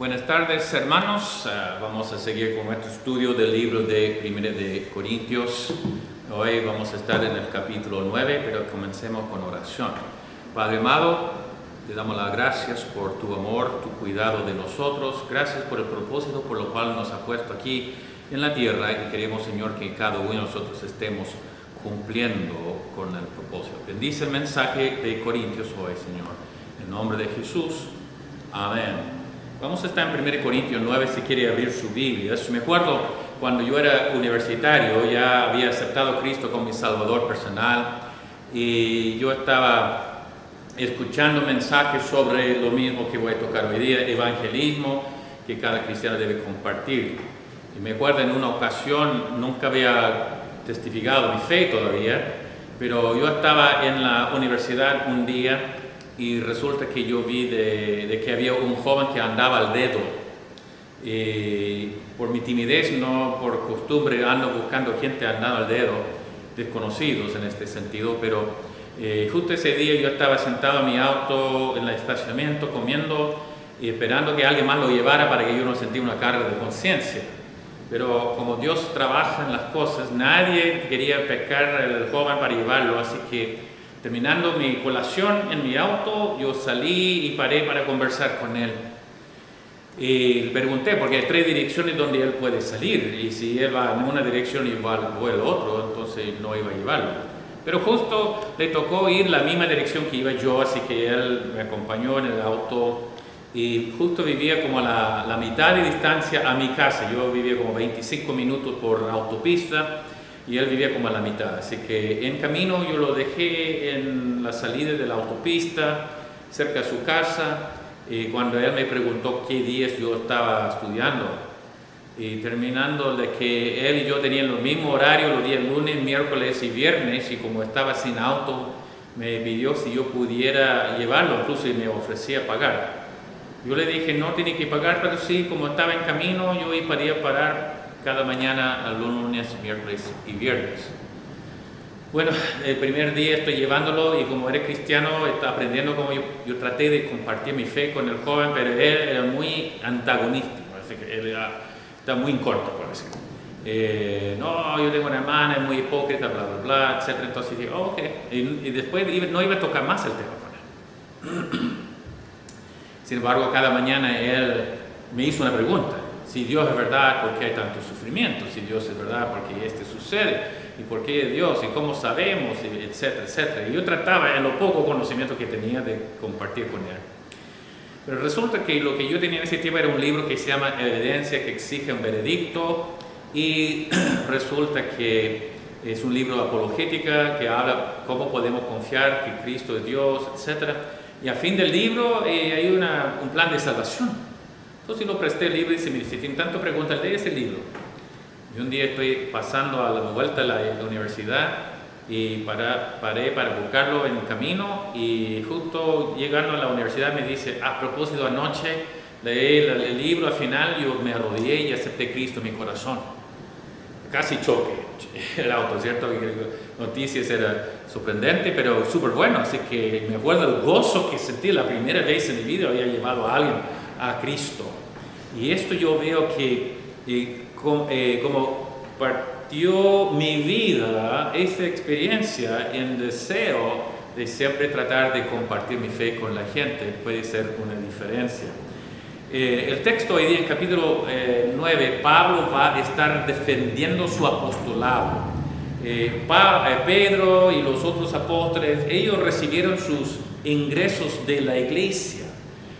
Buenas tardes, hermanos. Vamos a seguir con nuestro estudio del libro de 1 de Corintios. Hoy vamos a estar en el capítulo 9, pero comencemos con oración. Padre amado, te damos las gracias por tu amor, tu cuidado de nosotros. Gracias por el propósito por lo cual nos has puesto aquí en la tierra y queremos, Señor, que cada uno de nosotros estemos cumpliendo con el propósito. Bendice el mensaje de Corintios hoy, Señor. En nombre de Jesús. Amén. Vamos a estar en 1 Corintios 9, si quiere abrir su Biblia. Me acuerdo cuando yo era universitario, ya había aceptado a Cristo como mi Salvador personal y yo estaba escuchando mensajes sobre lo mismo que voy a tocar hoy día, evangelismo, que cada cristiano debe compartir. Y me acuerdo en una ocasión, nunca había testificado mi fe todavía, pero yo estaba en la universidad un día y resulta que yo vi de que había un joven que andaba al dedo. Por mi timidez, no por costumbre, ando buscando gente andando al dedo, desconocidos en este sentido, pero justo ese día yo estaba sentado en mi auto en el estacionamiento comiendo y esperando que alguien más lo llevara para que yo no sintiera una carga de conciencia. Pero como Dios trabaja en las cosas, nadie quería pescar al joven para llevarlo, así que terminando mi colación en mi auto, yo salí y paré para conversar con él. Y le pregunté, porque hay 3 direcciones donde él puede salir, y si él va en una dirección y va al otro, entonces no iba a llevarlo. Pero justo le tocó ir la misma dirección que iba yo, así que él me acompañó en el auto, y justo vivía como a la mitad de distancia a mi casa. Yo vivía como 25 minutos por autopista, y él vivía como a la mitad, así que en camino yo lo dejé en la salida de la autopista, cerca de su casa, y cuando él me preguntó qué días yo estaba estudiando, y terminando de que él y yo tenían los mismos horarios, los días lunes, miércoles y viernes, y como estaba sin auto, me pidió si yo pudiera llevarlo, incluso me ofrecía pagar. Yo le dije, no tiene que pagar, pero sí, como estaba en camino, yo podía parar cada mañana, a lunes, miércoles y viernes. Bueno, el primer día estoy llevándolo y como era cristiano, está aprendiendo cómo yo traté de compartir mi fe con el joven, pero él era muy antagonístico, así que él está muy en corto, por decirlo. No, yo tengo una hermana, es muy hipócrita, bla, bla, bla, etc. Entonces dije, ok. Y después no iba a tocar más el tema con él. Sin embargo, cada mañana él me hizo una pregunta. Si Dios es verdad, ¿por qué hay tanto sufrimiento? Si Dios es verdad, ¿por qué sucede? ¿Y por qué es Dios? ¿Y cómo sabemos? Etcétera, etcétera. Y yo trataba, en lo poco conocimiento que tenía, de compartir con él. Pero resulta que lo que yo tenía en ese tiempo era un libro que se llama Evidencia que exige un veredicto, y resulta que es un libro de apologética que habla cómo podemos confiar que Cristo es Dios, etcétera. Y al fin del libro hay un plan de salvación. Entonces lo presté el libro y se me dice, tienen tanto preguntas, lee ese libro. Y un día estoy pasando a la vuelta a la universidad y paré para buscarlo en el camino, y justo llegando a la universidad me dice, a propósito, anoche leí el libro, al final yo me arrodillé y acepté a Cristo en mi corazón. Casi choque el auto, ¿cierto? Noticias era sorprendente, pero súper bueno, así que me acuerdo el gozo que sentí la primera vez en mi vida, había llevado a alguien a Cristo. Y esto yo veo que como partió mi vida, esta experiencia en deseo de siempre tratar de compartir mi fe con la gente puede ser una diferencia. El texto hoy día en capítulo 9, Pablo va a estar defendiendo su apostolado. Pedro y los otros apóstoles, ellos recibieron sus ingresos de la iglesia.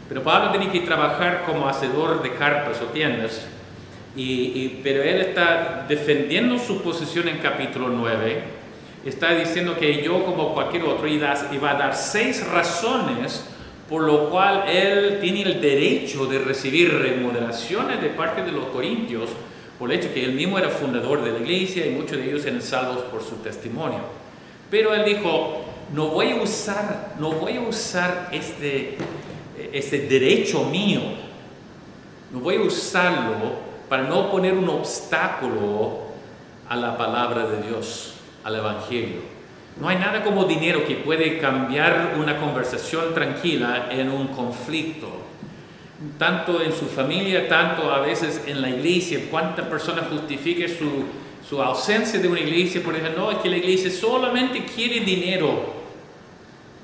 Pero Pablo tenía que trabajar como hacedor de carpas o tiendas, pero él está defendiendo su posición en capítulo 9. Está diciendo que yo, como cualquier otro, iba a dar 6 razones por lo cual él tiene el derecho de recibir remuneraciones de parte de los corintios, por el hecho que él mismo era fundador de la iglesia y muchos de ellos eran salvos por su testimonio. Pero él dijo, no voy a usar este derecho mío, no voy a usarlo para no poner un obstáculo a la palabra de Dios, al evangelio. No hay nada como dinero que puede cambiar una conversación tranquila en un conflicto. tanto en su familia, tanto a veces en la iglesia. ¿Cuántas personas justifican su ausencia de una iglesia? Por ejemplo, no, es que la iglesia solamente quiere dinero.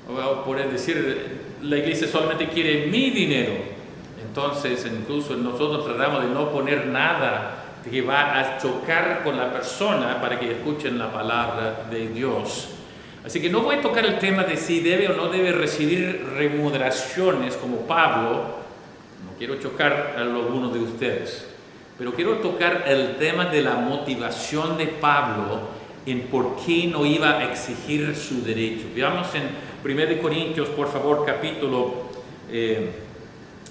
O por decir, la iglesia solamente quiere mi dinero. Entonces, incluso nosotros tratamos de no poner nada que va a chocar con la persona para que escuchen la palabra de Dios. Así que no voy a tocar el tema de si debe o no debe recibir remuneraciones como Pablo. No quiero chocar a alguno de ustedes, pero quiero tocar el tema de la motivación de Pablo en por qué no iba a exigir su derecho. Veamos en 1 Corintios, por favor,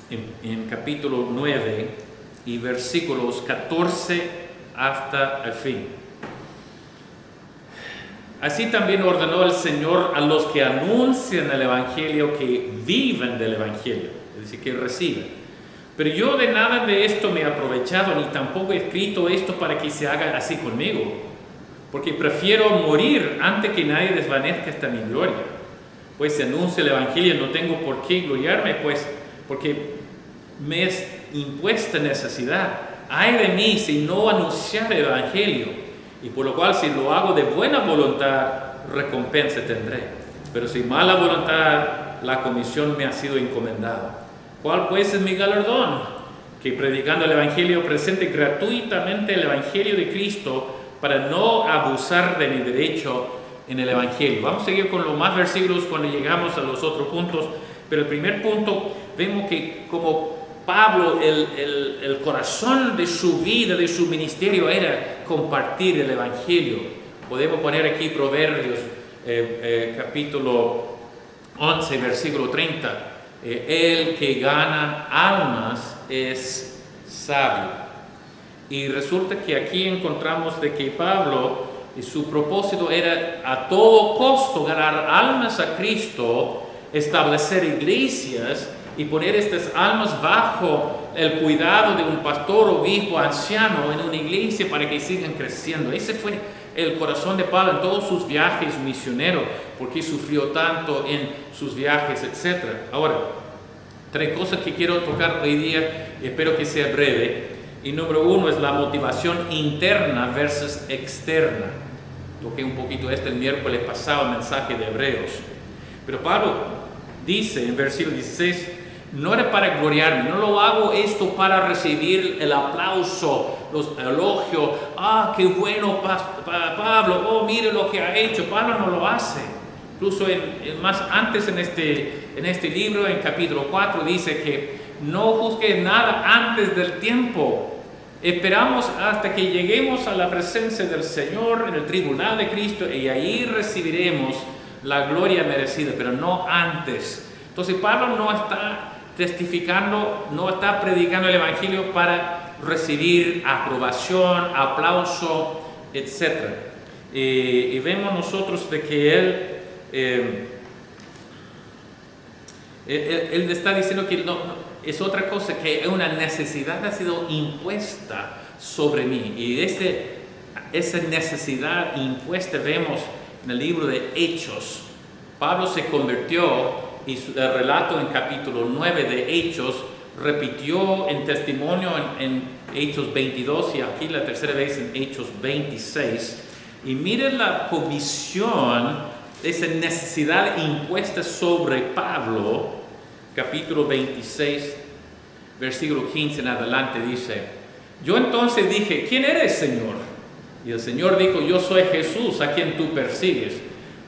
en capítulo 9 y versículos 14 hasta el fin. Así también ordenó el Señor a los que anuncian el Evangelio que viven del Evangelio, es decir, que reciben. Pero yo de nada de esto me he aprovechado, ni tampoco he escrito esto para que se haga así conmigo, porque prefiero morir antes que nadie desvanezca esta mi gloria. Pues si anuncio el Evangelio no tengo por qué gloriarme, pues porque me es impuesta necesidad. Ay de mí si no anunciar el Evangelio, y por lo cual si lo hago de buena voluntad, recompensa tendré. Pero sin mala voluntad, la comisión me ha sido encomendada. ¿Cuál pues es mi galardón? Que predicando el Evangelio presente gratuitamente el Evangelio de Cristo para no abusar de mi derecho en el Evangelio. Vamos a seguir con los más versículos cuando llegamos a los otros puntos, pero el primer punto, vemos que como Pablo, el corazón de su vida, de su ministerio era compartir el Evangelio. Podemos poner aquí Proverbios capítulo 11, versículo 30. El que gana almas es sabio. Y resulta que aquí encontramos de que Pablo, su propósito era a todo costo ganar almas a Cristo, establecer iglesias y poner estas almas bajo el cuidado de un pastor, obispo, anciano en una iglesia para que sigan creciendo. Ese fue el corazón de Pablo en todos sus viajes misioneros, porque sufrió tanto en sus viajes, etc. Ahora, tres cosas que quiero tocar hoy día y espero que sea breve. Y número uno es la motivación interna versus externa. Toqué un poquito el miércoles pasado, el mensaje de Hebreos. Pero Pablo dice en versículo 16, no era para gloriarme, no lo hago esto para recibir el aplauso, los elogios. Ah, qué bueno Pablo, oh, mire lo que ha hecho. Pablo no lo hace. Incluso más antes en este libro, en capítulo 4, dice que no juzgue nada antes del tiempo. Esperamos hasta que lleguemos a la presencia del Señor en el tribunal de Cristo y ahí recibiremos la gloria merecida, pero no antes. Entonces Pablo no está testificando, no está predicando el Evangelio para recibir aprobación, aplauso, etc. Y vemos nosotros de que él está diciendo que no, es otra cosa, que una necesidad ha sido impuesta sobre mí. Y esa necesidad impuesta vemos en el libro de Hechos. Pablo se convirtió y el relato en capítulo 9 de Hechos repitió en testimonio en Hechos 22 y aquí la tercera vez en Hechos 26. Y miren la comisión, esa necesidad impuesta sobre Pablo, capítulo 26, versículo 15 en adelante dice, yo entonces dije, ¿quién eres, Señor? Y el Señor dijo, yo soy Jesús a quien tú persigues,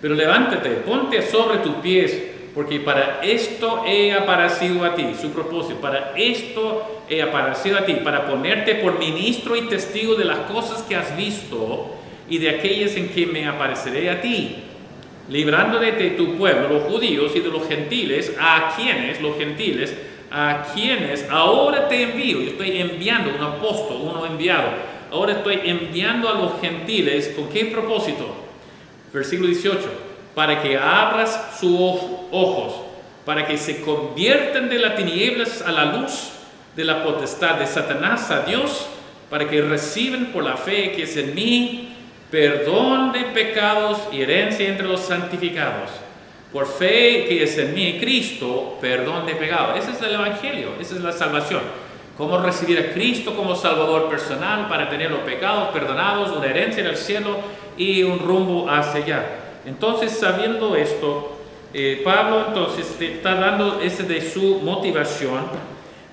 pero levántate, ponte sobre tus pies, porque para esto he aparecido a ti, su propósito, para esto he aparecido a ti, para ponerte por ministro y testigo de las cosas que has visto y de aquellas en que me apareceré a ti, librándote de tu pueblo, los judíos y de los gentiles, a quienes ahora te envío. Yo estoy enviando un apóstol, uno enviado. Ahora estoy enviando a los gentiles, ¿con qué propósito? Versículo 18, para que abras sus ojos, para que se conviertan de las tinieblas a la luz, de la potestad de Satanás a Dios, para que reciban por la fe que es en mí, perdón de pecados y herencia entre los santificados, Por fe que es en mí, Cristo, perdón de pecado. Ese es el Evangelio, esa es la salvación. Cómo recibir a Cristo como Salvador personal para tener los pecados perdonados, una herencia en el cielo y un rumbo hacia allá. Entonces, sabiendo esto, Pablo entonces está dando ese de su motivación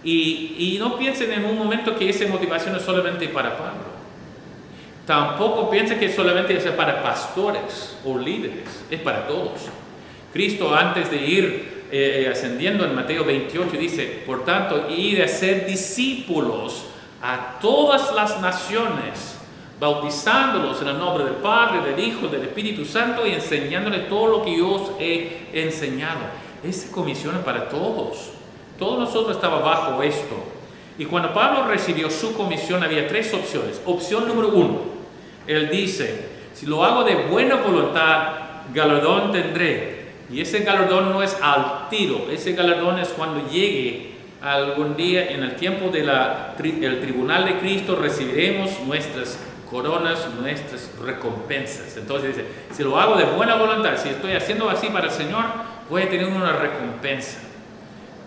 y no piensen en un momento que esa motivación es solamente para Pablo. Tampoco piensen que solamente es para pastores o líderes, es para todos. Cristo, antes de ir ascendiendo en Mateo 28, dice, por tanto, id a ser discípulos a todas las naciones, bautizándolos en el nombre del Padre, del Hijo, del Espíritu Santo y enseñándoles todo lo que yo os he enseñado. Esa comisión es para todos. Todos nosotros estamos bajo esto. Y cuando Pablo recibió su comisión había 3 opciones. Opción número 1, él dice, si lo hago de buena voluntad, galardón tendré. Y ese galardón no es al tiro, ese galardón es cuando llegue algún día en el tiempo del tribunal de Cristo, recibiremos nuestras coronas, nuestras recompensas. Entonces dice, si lo hago de buena voluntad, si estoy haciendo así para el Señor, voy a tener una recompensa.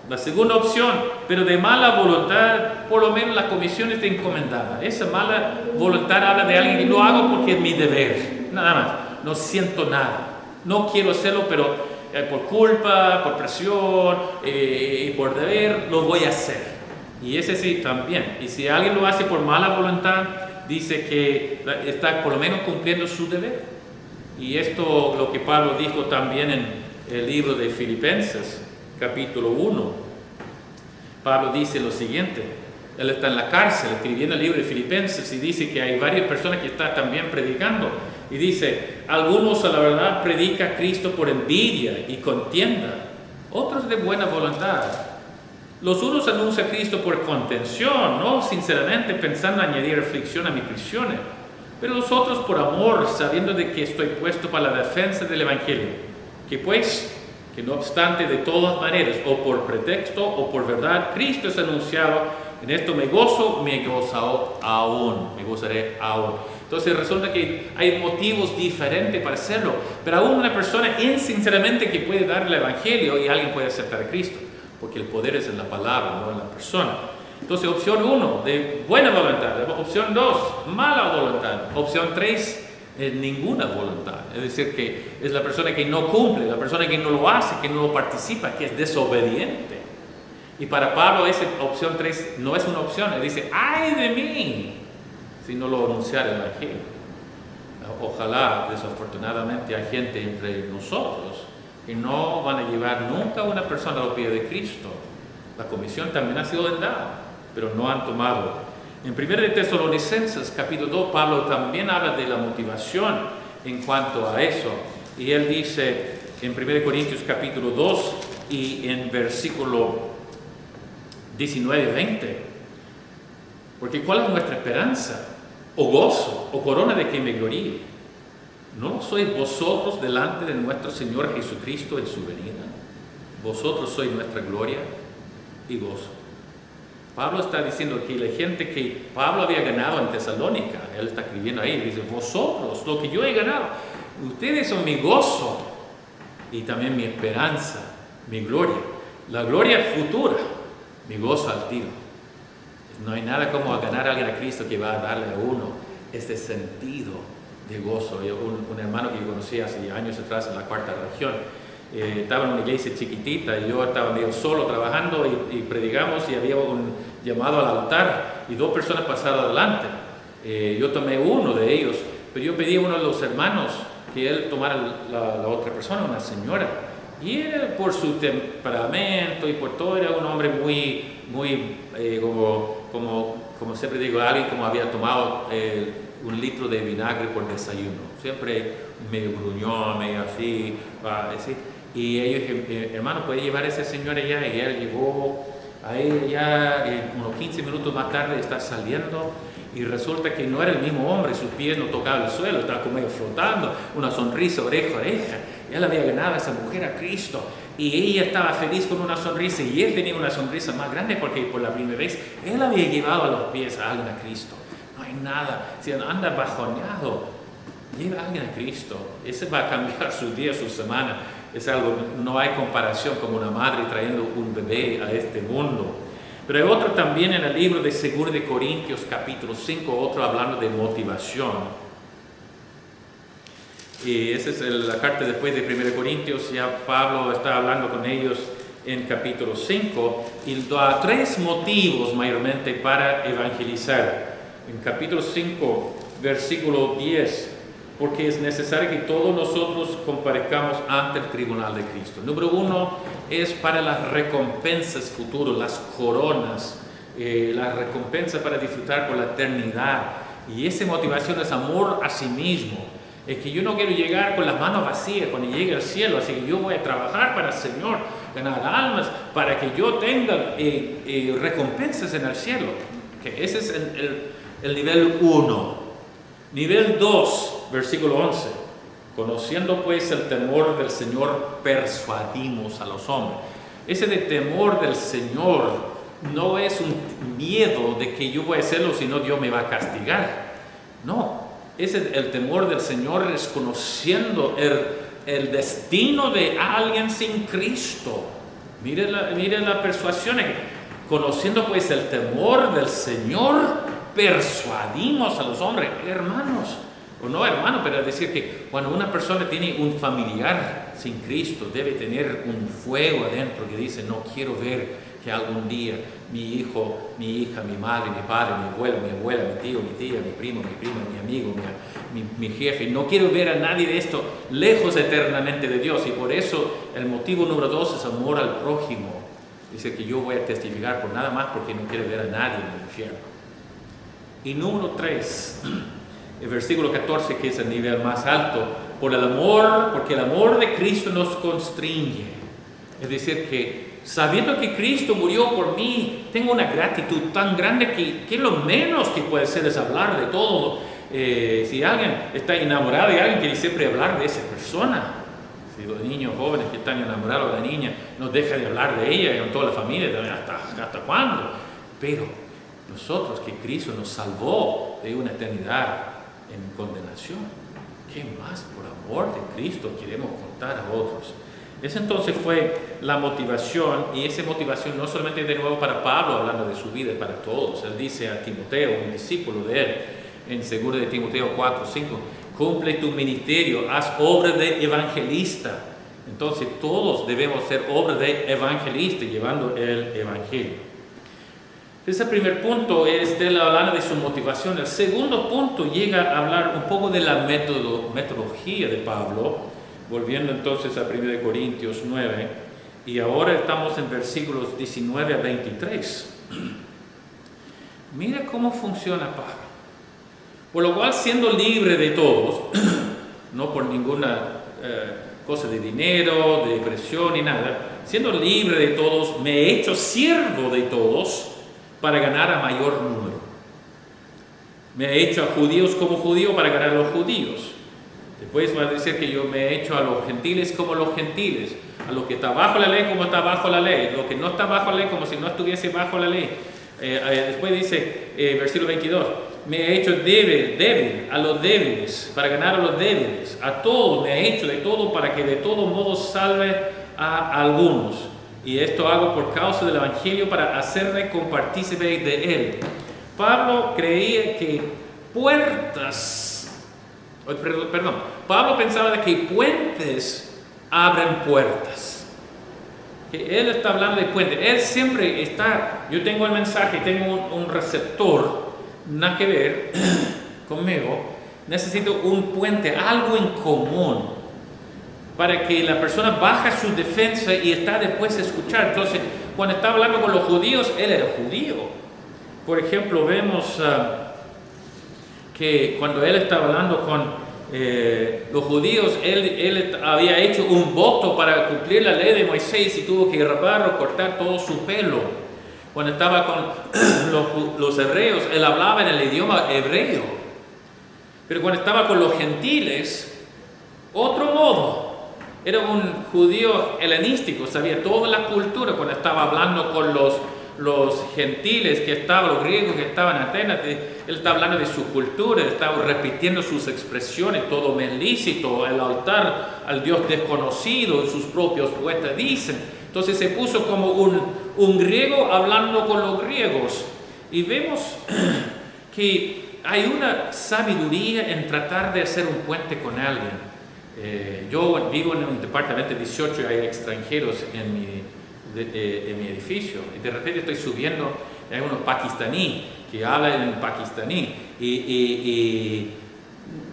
La segunda opción, pero de mala voluntad, por lo menos la comisión está encomendada. Esa mala voluntad habla de alguien que lo hago porque es mi deber, nada más, no siento nada. No quiero hacerlo, pero por culpa, por presión y por deber, lo voy a hacer. Y ese sí también. Y si alguien lo hace por mala voluntad, dice que está por lo menos cumpliendo su deber. Y esto lo que Pablo dijo también en el libro de Filipenses, capítulo 1. Pablo dice lo siguiente. Él está en la cárcel escribiendo el libro de Filipenses y dice que hay varias personas que están también predicando. Y dice, algunos a la verdad predican a Cristo por envidia y contienda, otros de buena voluntad. Los unos anuncian a Cristo por contención, no sinceramente pensando añadir aflicción a mis prisiones, pero los otros por amor, sabiendo de que estoy puesto para la defensa del Evangelio. Que pues, que no obstante de todas maneras, o por pretexto o por verdad, Cristo es anunciado. En esto me gozo, me gozaré aún. Entonces resulta que hay motivos diferentes para hacerlo, pero aún una persona insinceramente que puede dar el Evangelio y alguien puede aceptar a Cristo, porque el poder es en la palabra, no en la persona. Entonces opción 1, de buena voluntad. Opción 2, mala voluntad. Opción 3, ninguna voluntad. Es decir, que es la persona que no cumple, la persona que no lo hace, que no lo participa, que es desobediente. Y para Pablo esa opción 3 no es una opción. Él dice, ¡ay de mí! Si no lo anunciara el Evangelio. Ojalá, desafortunadamente, hay gente entre nosotros que no van a llevar nunca a una persona a los pies de Cristo. La comisión también ha sido dada, pero no han tomado. En 1 de Tesalonicenses, capítulo 2, Pablo también habla de la motivación en cuanto a eso. Y él dice en 1 Corintios, capítulo 2, y en versículo 19-20, porque ¿cuál es nuestra esperanza? O gozo, o corona de que me gloríe. ¿No sois vosotros delante de nuestro Señor Jesucristo en su venida? Vosotros sois nuestra gloria y gozo. Pablo está diciendo que la gente que Pablo había ganado en Tesalónica, él está escribiendo ahí, dice, vosotros, lo que yo he ganado, ustedes son mi gozo y también mi esperanza, mi gloria. La gloria futura, mi gozo al tiro. No hay nada como ganar a alguien a Cristo que va a darle a uno este sentido de gozo. Un hermano que yo conocí hace años atrás en la Cuarta Región, estaba en una iglesia chiquitita y yo estaba medio solo trabajando y predicamos y había un llamado al altar y 2 personas pasaron adelante. Yo tomé uno de ellos, pero yo pedí a uno de los hermanos que él tomara la otra persona, una señora. Y él, por su temperamento y por todo, era un hombre muy como siempre digo, alguien como había tomado 1 litro de vinagre por desayuno. Siempre medio gruñón, medio así. Y ellos dijeron, hermano, ¿puede llevar a ese señor allá? Y él llegó ahí ya, unos 15 minutos más tarde está saliendo. Y resulta que no era el mismo hombre, sus pies no tocaban el suelo, estaba como medio flotando, una sonrisa oreja a oreja. Él había ganado a esa mujer a Cristo y ella estaba feliz con una sonrisa y él tenía una sonrisa más grande porque por la primera vez él había llevado a los pies a alguien a Cristo. No hay nada, si anda bajoneado, lleva a alguien a Cristo, ese va a cambiar su día, su semana. es algo, no hay comparación como una madre trayendo un bebé a este mundo. Pero hay otro también en el libro de 2 de Corintios capítulo 5, otro hablando de motivación. Y esa es la carta después de 1 Corintios, ya Pablo está hablando con ellos en capítulo 5 y da 3 motivos mayormente para evangelizar. En capítulo 5, versículo 10, porque es necesario que todos nosotros comparezcamos ante el tribunal de Cristo. Número 1 es para las recompensas futuras, las coronas, las recompensas para disfrutar por la eternidad. Y esa motivación es amor a sí mismo. Es que yo no quiero llegar con las manos vacías cuando llegue al cielo, así que yo voy a trabajar para el Señor, ganar almas, para que yo tenga recompensas en el cielo. Que ese es el nivel 1. Nivel 2, versículo 11. Conociendo pues el temor del Señor, persuadimos a los hombres. Ese de temor del Señor no es un miedo de que yo voy a hacerlo, si no Dios me va a castigar. No. El temor del Señor es conociendo el destino de alguien sin Cristo. Mire la persuasión. Conociendo pues el temor del Señor, persuadimos a los hombres, hermanos. O no hermanos, pero es decir que cuando una persona tiene un familiar sin Cristo, debe tener un fuego adentro que dice, no quiero ver que algún día mi hijo, mi hija, mi madre, mi padre, mi abuelo, mi abuela, mi tío, mi tía, mi primo, mi prima, mi amigo, mi jefe, no quiero ver a nadie de esto lejos eternamente de Dios. Y por eso el motivo número 2 es amor al prójimo. Dice que yo voy a testificar por nada más porque no quiero ver a nadie en el infierno. Y número 3, el versículo 14, que es el nivel más alto, porque el amor de Cristo nos constriñe. Es decir, que sabiendo que Cristo murió por mí, tengo una gratitud tan grande que lo menos que puede ser es hablar de todo. Si alguien está enamorado de alguien, quiere siempre hablar de esa persona. Si los niños jóvenes que están enamorados de la niña, no deja de hablar de ella y con toda la familia, ¿hasta cuándo? Pero nosotros, que Cristo nos salvó de una eternidad en condenación, ¿qué más por amor de Cristo queremos contar a otros? Esa entonces fue la motivación, y esa motivación no solamente de nuevo para Pablo hablando de su vida, es para todos. Él dice a Timoteo, un discípulo de él, en 2 de Timoteo 4, 5, cumple tu ministerio, haz obra de evangelista. Entonces todos debemos ser obra de evangelista, llevando el evangelio. Ese primer punto es hablando de su motivación. El segundo punto llega a hablar un poco de la metodología de Pablo, volviendo entonces a 1 Corintios 9, y ahora estamos en versículos 19 a 23. Mira cómo funciona Pablo. Por lo cual, siendo libre de todos, no por ninguna cosa de dinero, de presión ni nada, siendo libre de todos, me he hecho siervo de todos para ganar a mayor número. Me he hecho a judíos como judío para ganar a los judíos. Después va a decir que yo me he hecho a los gentiles como los gentiles, a los que está bajo la ley como está bajo la ley, lo que no está bajo la ley como si no estuviese bajo la ley. Después dice, versículo 22, me he hecho débil a los débiles, para ganar a los débiles. A todos me he hecho de todo, para que de todo modo salve a algunos. Y esto hago por causa del Evangelio, para hacerme compartícipe de él. Pablo creía que Pablo pensaba de que puentes abren puertas. Que él está hablando de puentes. Él siempre está, yo tengo el mensaje, tengo un receptor, nada que ver conmigo. Necesito un puente, algo en común, para que la persona baje su defensa y está después a escuchar. Entonces, cuando está hablando con los judíos, él era judío. Por ejemplo, vemos que cuando él estaba hablando con los judíos, él había hecho un voto para cumplir la ley de Moisés y tuvo que rapar o cortar todo su pelo. Cuando estaba con los hebreos, él hablaba en el idioma hebreo. Pero cuando estaba con los gentiles, otro modo. Era un judío helenístico, sabía toda la cultura. Cuando estaba hablando con los gentiles que estaban, los griegos que estaban en Atenas, él está hablando de su cultura, estaba repitiendo sus expresiones, todo me es lícito, el altar al Dios desconocido, sus propios poetas dicen. Entonces se puso como un griego hablando con los griegos. Y vemos que hay una sabiduría en tratar de hacer un puente con alguien. Yo vivo en un departamento 18 y hay extranjeros en mi edificio, y de repente estoy subiendo, hay unos pakistaní que hablan en pakistaní y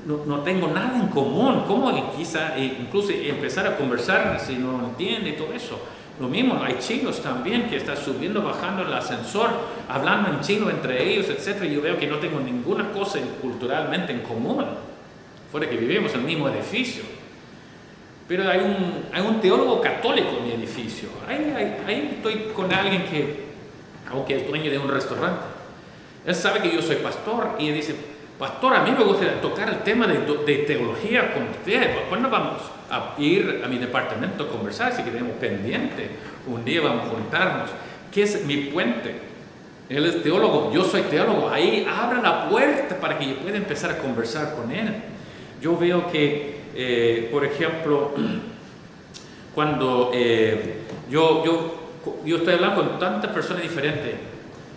no tengo nada en común. ¿Cómo quizá incluso empezar a conversar si no entiende todo eso? Lo mismo, hay chinos también que están subiendo, bajando el ascensor, hablando en chino entre ellos, etc. Yo veo que no tengo ninguna cosa culturalmente en común, fuera que vivimos en el mismo edificio. Pero hay un teólogo católico en mi edificio. Ahí estoy con alguien que, aunque es dueño de un restaurante, él sabe que yo soy pastor y él dice: pastor, a mí me gusta tocar el tema de teología con usted. ¿Cuándo vamos a ir a mi departamento a conversar? Si queremos pendiente, un día vamos a juntarnos. ¿Qué es mi puente? Él es teólogo, yo soy teólogo. Ahí abra la puerta para que yo pueda empezar a conversar con él. Yo veo que, por ejemplo, cuando yo estoy hablando con tantas personas diferentes.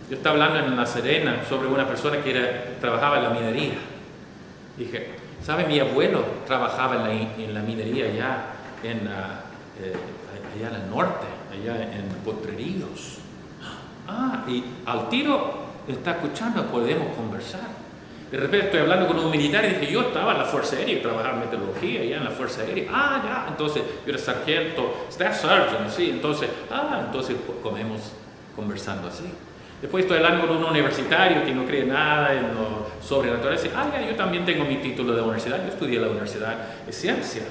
Yo estaba hablando en La Serena sobre una persona que trabajaba en la minería. Dije, ¿sabe? Mi abuelo trabajaba en la minería allá en el norte, allá en Potrerillos. Y al tiro está escuchando, podemos conversar. De repente estoy hablando con un militar y dije, yo estaba en la Fuerza Aérea, trabajaba en meteorología allá en la Fuerza Aérea. Ya, entonces yo era sargento, staff sergeant, así. Entonces comemos conversando así. Después estoy hablando con un universitario que no cree nada en lo sobrenatural. Dice, yo también tengo mi título de universidad, yo estudié en la universidad de ciencia.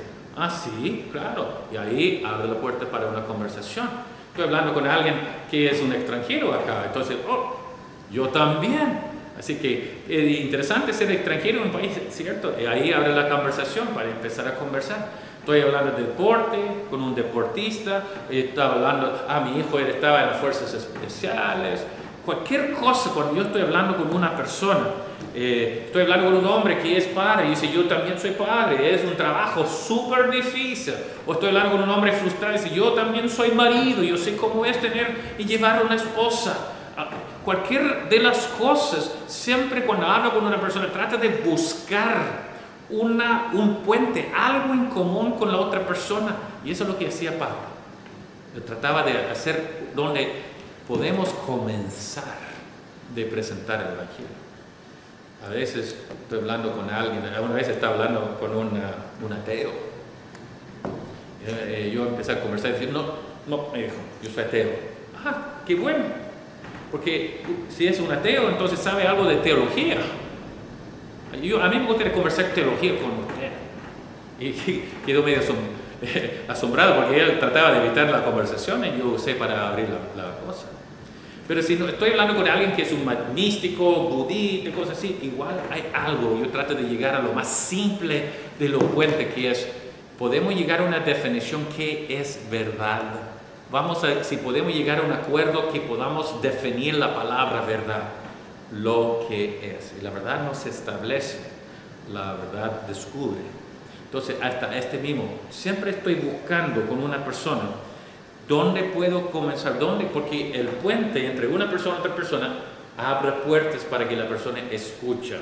Sí, claro. Y ahí abre la puerta para una conversación. Estoy hablando con alguien que es un extranjero acá. Entonces, yo también. Así que es interesante ser extranjero en un país, ¿cierto? Y ahí abre la conversación para empezar a conversar. Estoy hablando de deporte con un deportista. Estaba hablando, mi hijo estaba en las fuerzas especiales. Cualquier cosa, cuando yo estoy hablando con una persona, estoy hablando con un hombre que es padre y dice, yo también soy padre, es un trabajo súper difícil. O estoy hablando con un hombre frustrado y dice, yo también soy marido, yo sé cómo es tener y llevar a una esposa. Cualquier de las cosas, siempre cuando hablo con una persona, trata de buscar un puente, algo en común con la otra persona. Y eso es lo que hacía Pablo. Yo trataba de hacer donde podemos comenzar de presentar el Evangelio. A veces estoy hablando con alguien, una vez estaba hablando con un ateo. Yo empecé a conversar y decir, no, me dijo, yo soy ateo. Qué bueno. Porque si es un ateo, entonces sabe algo de teología. A mí me gustaría conversar teología con usted. Y quedó medio asombrado porque él trataba de evitar la conversación y yo usé para abrir la cosa. Pero si no, estoy hablando con alguien que es un místico, budista, cosas así, igual hay algo. Yo trato de llegar a lo más simple de lo fuerte que es, podemos llegar a una definición que es verdad. Si podemos llegar a un acuerdo que podamos definir la palabra verdad, lo que es. Y la verdad no se establece, la verdad descubre. Entonces, hasta siempre estoy buscando con una persona dónde puedo comenzar, porque el puente entre una persona y otra persona abre puertas para que la persona escuche. Eso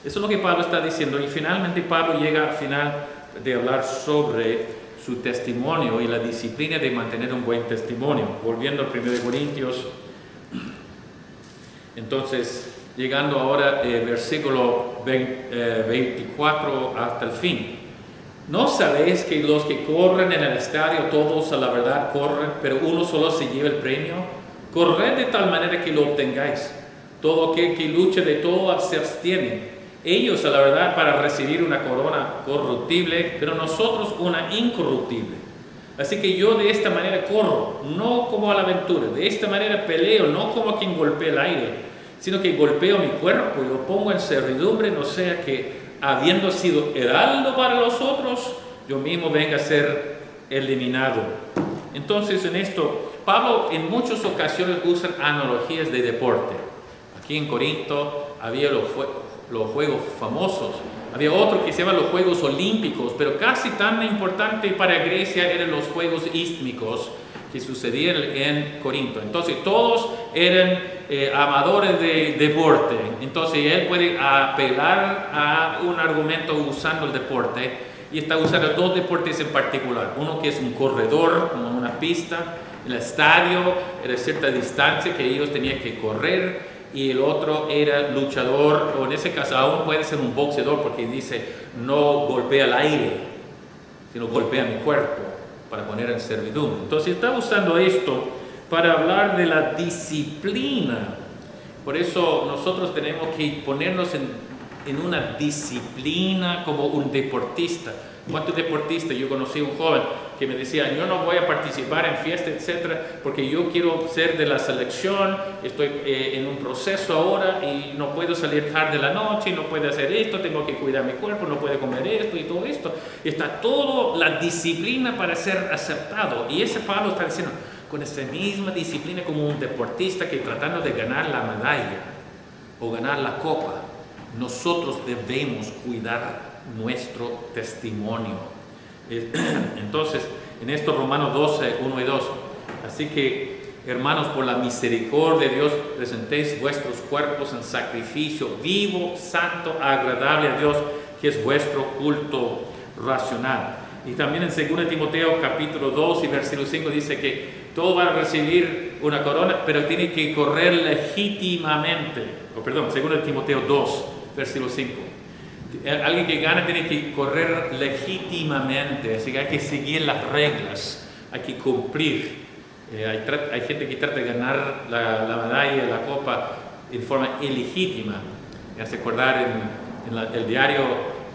es lo que Pablo está diciendo. Y finalmente Pablo llega al final de hablar sobre su testimonio y la disciplina de mantener un buen testimonio. Volviendo al 1 Corintios, entonces, llegando ahora versículo 24 hasta el fin. ¿No sabéis que los que corren en el estadio, todos a la verdad corren, pero uno solo se lleva el premio? Corred de tal manera que lo obtengáis. Todo aquel que lucha de todo se abstiene. Ellos a la verdad para recibir una corona corruptible, pero nosotros una incorruptible. Así que yo de esta manera corro, no como a la aventura. De esta manera peleo, no como quien golpea el aire, sino que golpeo mi cuerpo y lo pongo en servidumbre, no sea que, habiendo sido heraldo para los otros, yo mismo venga a ser eliminado. Entonces en esto Pablo en muchas ocasiones usa analogías de deporte. Aquí en Corinto había los juegos famosos, había otro que se llama los Juegos Olímpicos, pero casi tan importante para Grecia eran los Juegos Istmicos que sucedían en Corinto. Entonces todos eran amadores de deporte, entonces él puede apelar a un argumento usando el deporte y está usando dos deportes en particular, uno que es un corredor, como una pista, en el estadio era cierta distancia que ellos tenían que correr, y el otro era luchador, o en ese caso aún puede ser un boxeador porque dice no golpea el aire, sino golpea mi cuerpo para poner en servidumbre. Entonces está usando esto para hablar de la disciplina. Por eso nosotros tenemos que ponernos en una disciplina como un deportista. ¿Cuántos deportistas? Yo conocí a un joven que me decía, yo no voy a participar en fiestas, etcétera, porque yo quiero ser de la selección, estoy en un proceso ahora y no puedo salir tarde de la noche, no puedo hacer esto, tengo que cuidar mi cuerpo, no puedo comer esto y todo esto. Está toda la disciplina para ser aceptado. Y ese Pablo está diciendo, con esa misma disciplina como un deportista que tratando de ganar la medalla o ganar la copa, nosotros debemos cuidar nuestro testimonio. Entonces, en esto Romanos 12, 1 y 2, así que, hermanos, por la misericordia de Dios, presentéis vuestros cuerpos en sacrificio vivo, santo, agradable a Dios, que es vuestro culto racional. Y también en 2 Timoteo capítulo 2 y versículo 5 dice que todos van a recibir una corona, pero tiene que correr legítimamente. 2 Timoteo 2, versículo 5. Alguien que gana tiene que correr legítimamente, así que hay que seguir las reglas, hay que cumplir. Hay gente que trata de ganar la medalla, la copa en forma ilegítima. Me hace acordar en el diario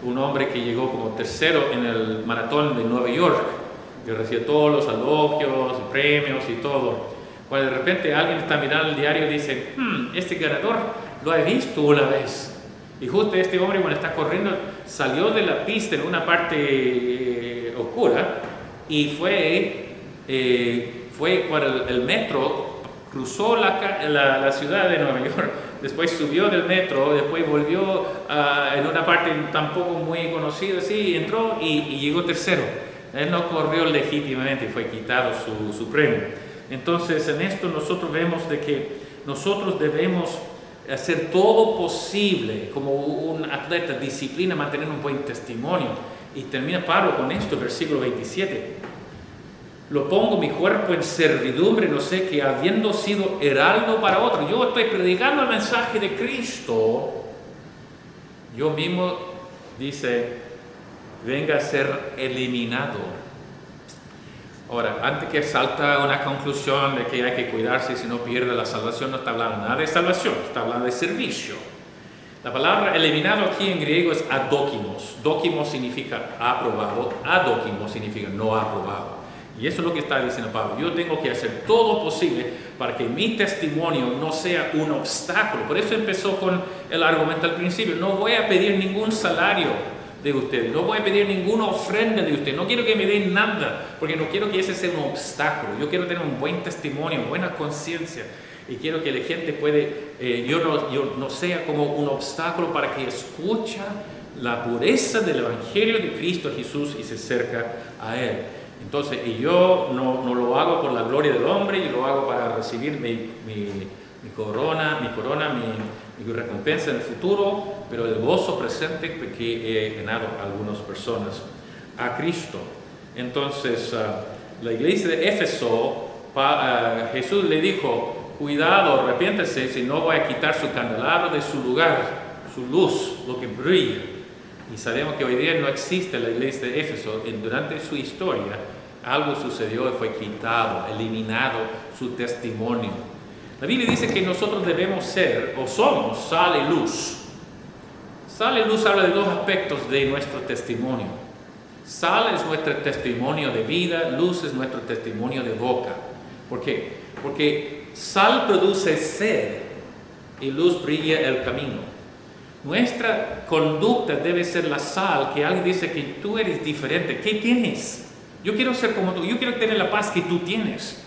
un hombre que llegó como tercero en el maratón de Nueva York, que recibió todos los elogios, premios y todo. Cuando de repente alguien está mirando el diario y dice, este ganador lo he visto una vez. Y justo este hombre cuando está corriendo salió de la pista en una parte oscura y fue por el metro, cruzó la ciudad de Nueva York, después subió del metro, después volvió en una parte tampoco muy conocida, sí, entró y llegó tercero. Él no corrió legítimamente, fue quitado su premio. Entonces en esto nosotros vemos de que nosotros debemos hacer todo posible como un atleta, disciplina, mantener un buen testimonio. Y termina Pablo con esto, versículo 27. Lo pongo mi cuerpo en servidumbre, no sé, que habiendo sido heraldo para otro. Yo estoy predicando el mensaje de Cristo. Yo mismo, dice, venga a ser eliminado. Ahora, antes que salta una conclusión de que hay que cuidarse si no pierde la salvación, no está hablando nada de salvación, está hablando de servicio. La palabra eliminado aquí en griego es adóquimos. Dóquimos significa aprobado, adóquimos significa no aprobado. Y eso es lo que está diciendo Pablo. Yo tengo que hacer todo posible para que mi testimonio no sea un obstáculo. Por eso empezó con el argumento al principio. No voy a pedir ningún salario de ustedes, no voy a pedir ninguna ofrenda de ustedes, no quiero que me den nada, porque no quiero que ese sea un obstáculo. Yo quiero tener un buen testimonio, buena conciencia, y quiero que la gente yo no sea como un obstáculo para que escucha la pureza del Evangelio de Cristo Jesús y se acerca a Él. Entonces, y yo no lo hago por la gloria del hombre, yo lo hago para recibir mi corona, mi recompensa en el futuro, pero el gozo presente que he ganado a algunas personas a Cristo. Entonces, la iglesia de Éfeso, Jesús le dijo, cuidado, arrepiéntese, si no voy a quitar su candelabro de su lugar, su luz, lo que brilla. Y sabemos que hoy día no existe la iglesia de Éfeso. Durante su historia, algo sucedió y fue quitado, eliminado su testimonio. La Biblia dice que nosotros debemos ser, o somos, sal y luz. Sal y luz habla de dos aspectos de nuestro testimonio. Sal es nuestro testimonio de vida, luz es nuestro testimonio de boca. ¿Por qué? Porque sal produce sed y luz brilla el camino. Nuestra conducta debe ser la sal, que alguien dice que tú eres diferente. ¿Qué tienes? Yo quiero ser como tú, yo quiero tener la paz que tú tienes.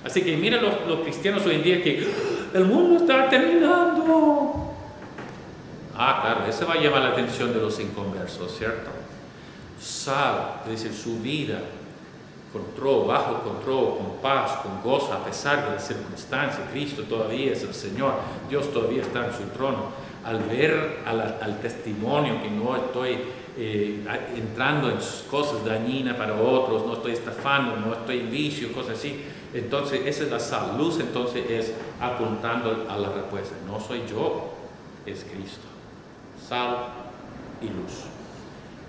Así que mira los cristianos hoy en día que el mundo está terminando. Claro, eso va a llamar la atención de los inconversos, ¿cierto? Sal, es decir, su vida, control, bajo control, con paz, con gozo, a pesar de las circunstancias. Cristo todavía es el Señor, Dios todavía está en su trono. Al ver al testimonio que no estoy entrando en cosas dañinas para otros, no estoy estafando, no estoy en vicio, cosas así. Entonces, esa es la sal. Luz, entonces, es apuntando a la respuesta. No soy yo, es Cristo. Sal y luz.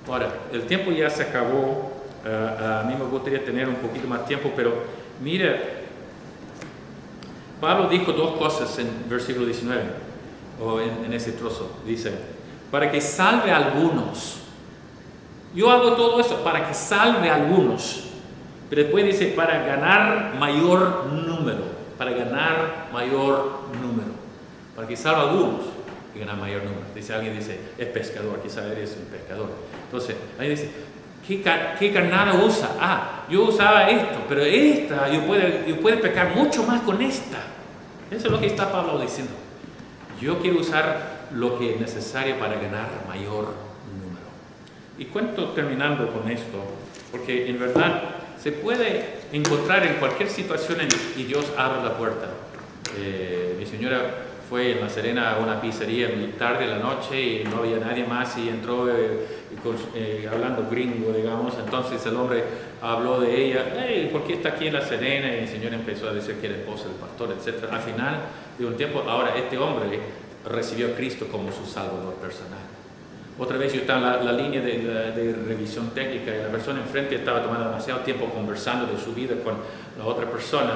Ahora, el tiempo ya se acabó. A mí me gustaría tener un poquito más tiempo, pero mira, Pablo dijo dos cosas en versículo 19, o en ese trozo. Dice, para que salve a algunos. Yo hago todo eso para que salve a algunos. Pero después dice, para ganar mayor número. Para ganar mayor número. Para que salve a algunos y ganar mayor número. Alguien dice, es pescador, quizá eres un pescador. Entonces, ahí dice, ¿qué carnada usa? Yo usaba esto, pero esta, yo puedo pecar mucho más con esta. Eso es lo que está Pablo diciendo. Yo quiero usar lo que es necesario para ganar mayor número. Y cuento terminando con esto, porque en verdad se puede encontrar en cualquier situación y Dios abre la puerta. Mi señora fue en La Serena a una pizzería tarde en la noche y no había nadie más y entró hablando gringo, digamos. Entonces el hombre habló de ella, hey, ¿por qué está aquí en La Serena? Y el señor empezó a decir que era esposa del pastor, etc. Al final de un tiempo, ahora este hombre recibió a Cristo como su salvador personal. Otra vez yo estaba en la línea de revisión técnica y la persona enfrente estaba tomando demasiado tiempo conversando de su vida con la otra persona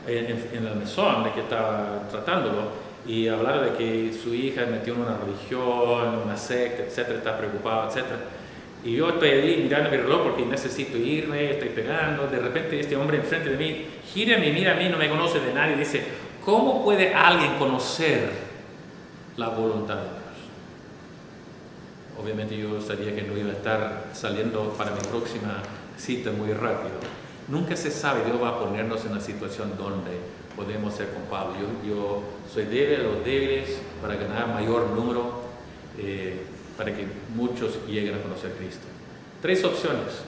en la mesón de que estaba tratándolo. Y hablaba de que su hija metió en una religión, una secta, etcétera, está preocupado, etcétera. Y yo estoy ahí mirando mi reloj porque necesito irme, estoy pegando. De repente este hombre enfrente de mí gira y mira a mí, no me conoce de nadie, y dice, ¿cómo puede alguien conocer la voluntad de Dios? Obviamente yo sabía que no iba a estar saliendo para mi próxima cita muy rápido. Nunca se sabe, Dios va a ponernos en una situación donde podemos ser con Pablo. Yo soy débil a los débiles para ganar mayor número, para que muchos lleguen a conocer a Cristo. 3 opciones: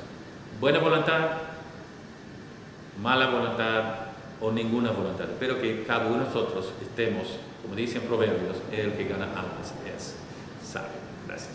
buena voluntad, mala voluntad o ninguna voluntad. Espero que cada uno de nosotros estemos, como dicen Proverbios, el que gana almas es sabio. Gracias.